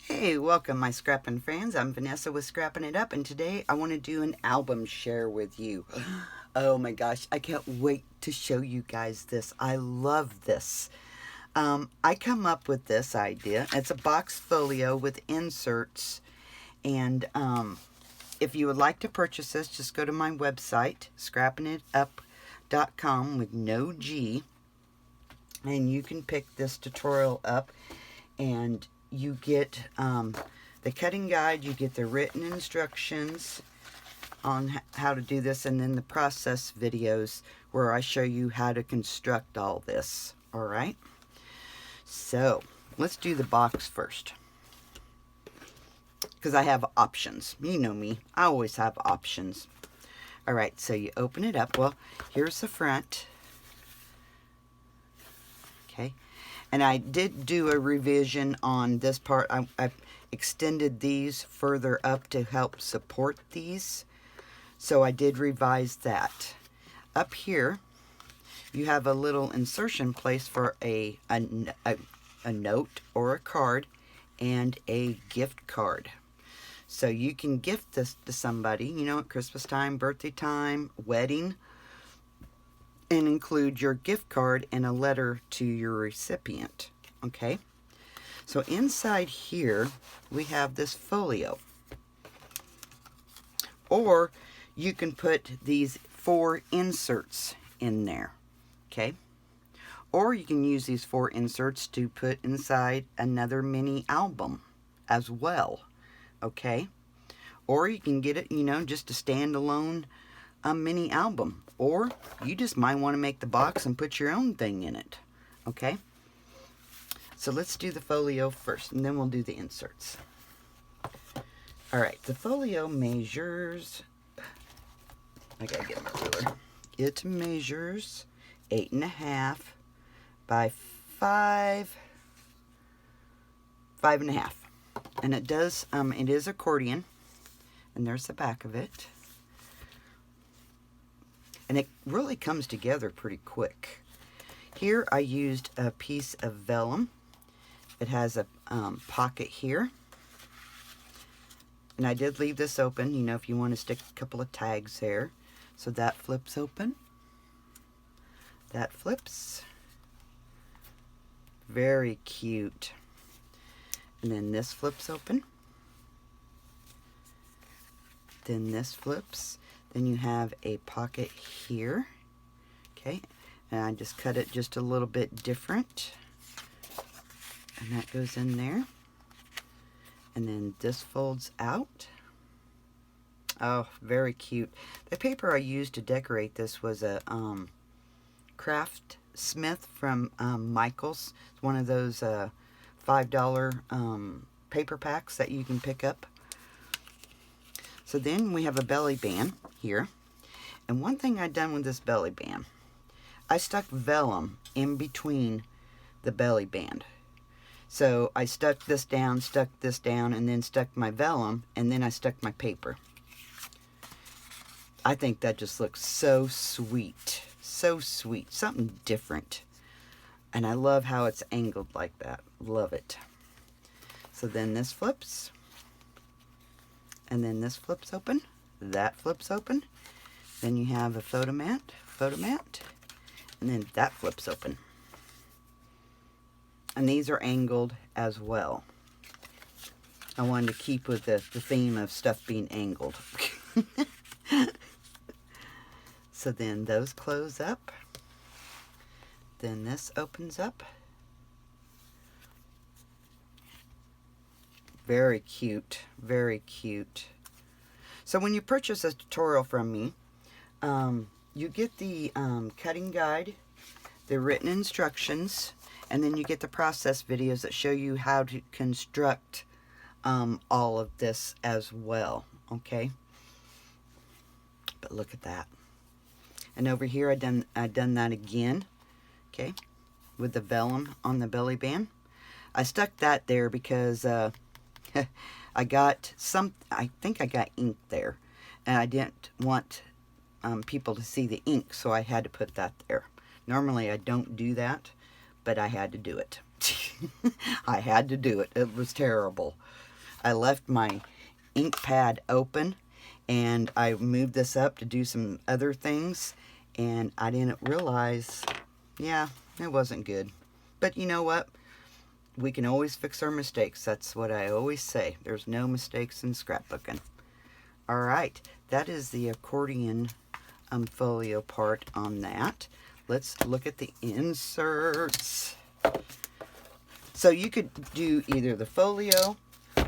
Hey, welcome my scrapping friends. I'm Vanessa with Scrapping It Up, and today I want to do an album share with you. Oh my gosh, I can't wait to show you guys this. I love this. I come up with this idea. It's a box folio with inserts, and if you would like to purchase this, just go to my website, scrappingitup.com with no G, and you can pick this tutorial up, and you get the cutting guide, you get the written instructions on how to do this, and then the process videos where I show you how to construct all this. All right, so let's do the box first, because I have options. You know me, I always have options. All right, so you open it up. Well, here's the front. Okay, and I did do a revision on this part. I extended these further up to help support these, so I did revise that. Up here you have a little insertion place for a note or a card and a gift card, so you can gift this to somebody, you know, at Christmas time, birthday time, wedding, and include your gift card and a letter to your recipient. Okay, so inside here we have this folio, or you can put these 4 inserts in there. Okay, or you can use these 4 inserts to put inside another mini album as well. Okay, or you can get it, you know, just a standalone mini album, or you just might want to make the box and put your own thing in it. Okay, so let's do the folio first, and then we'll do the inserts. All right, the folio measures, I gotta get my ruler. It measures 8.5 by 5.5, and it does. It is accordion, and there's the back of it. And it really comes together pretty quick. Here I used a piece of vellum. It has a pocket here. And I did leave this open, you know, if you want to stick a couple of tags there. So that flips open. That flips. Very cute. And then this flips open. Then this flips. Then you have a pocket here. Okay, and I just cut it just a little bit different, and that goes in there. And then this folds out. Oh, very cute. The paper I used to decorate this was a Craft Smith from Michael's. It's one of those $5 paper packs that you can pick up. So then we have a belly band here. And one thing I've done with this belly band, I stuck vellum in between the belly band. So I stuck this down, and then stuck my vellum, and then I stuck my paper. I think that just looks so sweet. So sweet. Something different. And I love how it's angled like that. Love it. So then this flips. And then this flips open. That flips open. Then you have a photo mat, and then that flips open. And these are angled as well. I wanted to keep with the theme of stuff being angled. So then those close up. Then this opens up. Very cute, very cute. So when you purchase a tutorial from me, you get the cutting guide, the written instructions, and then you get the process videos that show you how to construct all of this as well. Okay, but look at that. And over here I done that again. Okay, with the vellum on the belly band. I stuck that there because I think I got ink there, and I didn't want people to see the ink, so I had to put that there. Normally I don't do that, but I had to do it. I had to do it. It was terrible. I left my ink pad open, and I moved this up to do some other things, and I didn't realize, yeah, it wasn't good. But you know what? We can always fix our mistakes. That's what I always say. There's no mistakes in scrapbooking. All right, that is the accordion folio part on that. Let's look at the inserts. So you could do either the folio.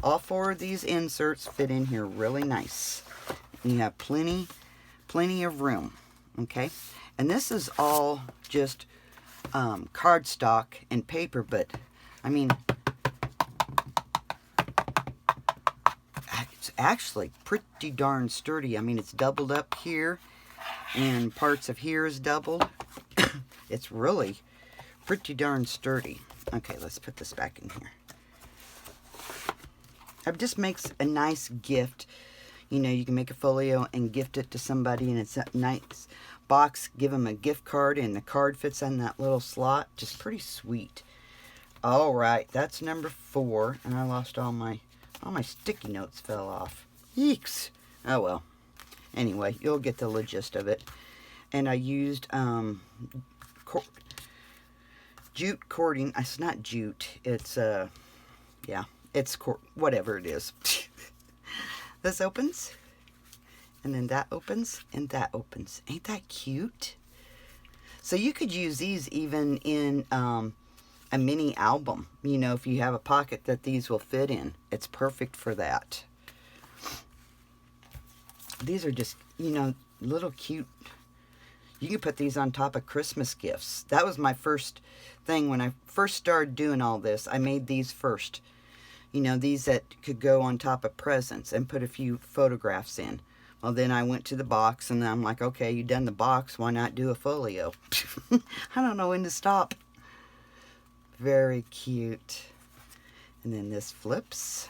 All four of these inserts fit in here really nice. You have plenty of room, okay? And this is all just cardstock and paper, but I mean, it's actually pretty darn sturdy. I mean, it's doubled up here, and parts of here is doubled. It's really pretty darn sturdy. Okay, let's put this back in here. It just makes a nice gift. You know, you can make a folio and gift it to somebody, and it's a nice box. Give them a gift card, and the card fits in that little slot. Just pretty sweet. All right, that's number 4, and I lost all my sticky notes fell off. Yeeks. Oh well. Anyway, you'll get the gist of it. And I used jute cording. It's not jute. It's yeah, it's whatever it is. This opens, and then that opens, and that opens. Ain't that cute? So you could use these even in a mini album. You know, if you have a pocket that these will fit in, it's perfect for that. These are just, you know, little cute. You can put these on top of Christmas gifts. That was my first thing when I first started doing all this. I made these first. You know, these that could go on top of presents, and put a few photographs in. Well, then I went to the box, and I'm like, okay, you done the box, why not do a folio? I don't know when to stop. Very cute. And then this flips,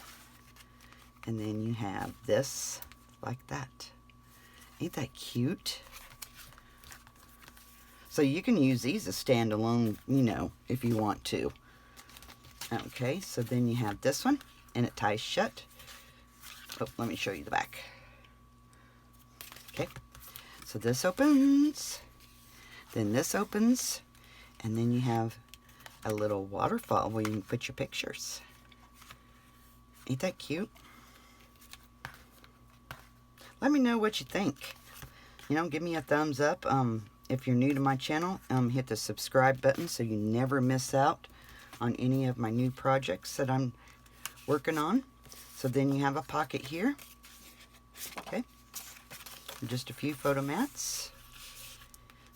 and then you have this like that. Ain't that cute? So you can use these as standalone, you know, if you want to. Okay, so then you have this one, and it ties shut. Oh, let me show you the back. Okay, so this opens, then this opens, and then you have a little waterfall where you can put your pictures. Ain't that cute? Let me know what you think. You know, give me a thumbs up. If you're new to my channel, hit the subscribe button so you never miss out on any of my new projects that I'm working on. So then you have a pocket here. Okay. Just a few photo mats.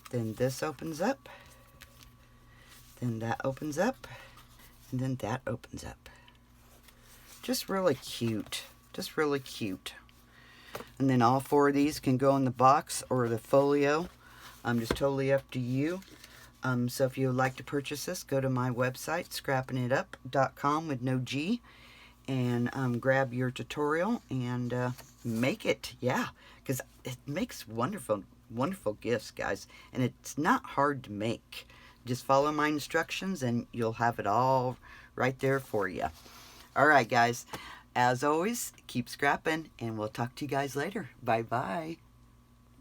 Then this opens up. Then that opens up. And then that opens up. Just really cute. Just really cute. And then all 4 of these can go in the box or the folio. Just totally up to you. So if you would like to purchase this, go to my website, scrappingitup.com with no G, and grab your tutorial and make it. Yeah, because it makes wonderful, wonderful gifts, guys. And it's not hard to make. Just follow my instructions and you'll have it all right there for you. All right, guys. As always, keep scrapping, and we'll talk to you guys later. Bye-bye.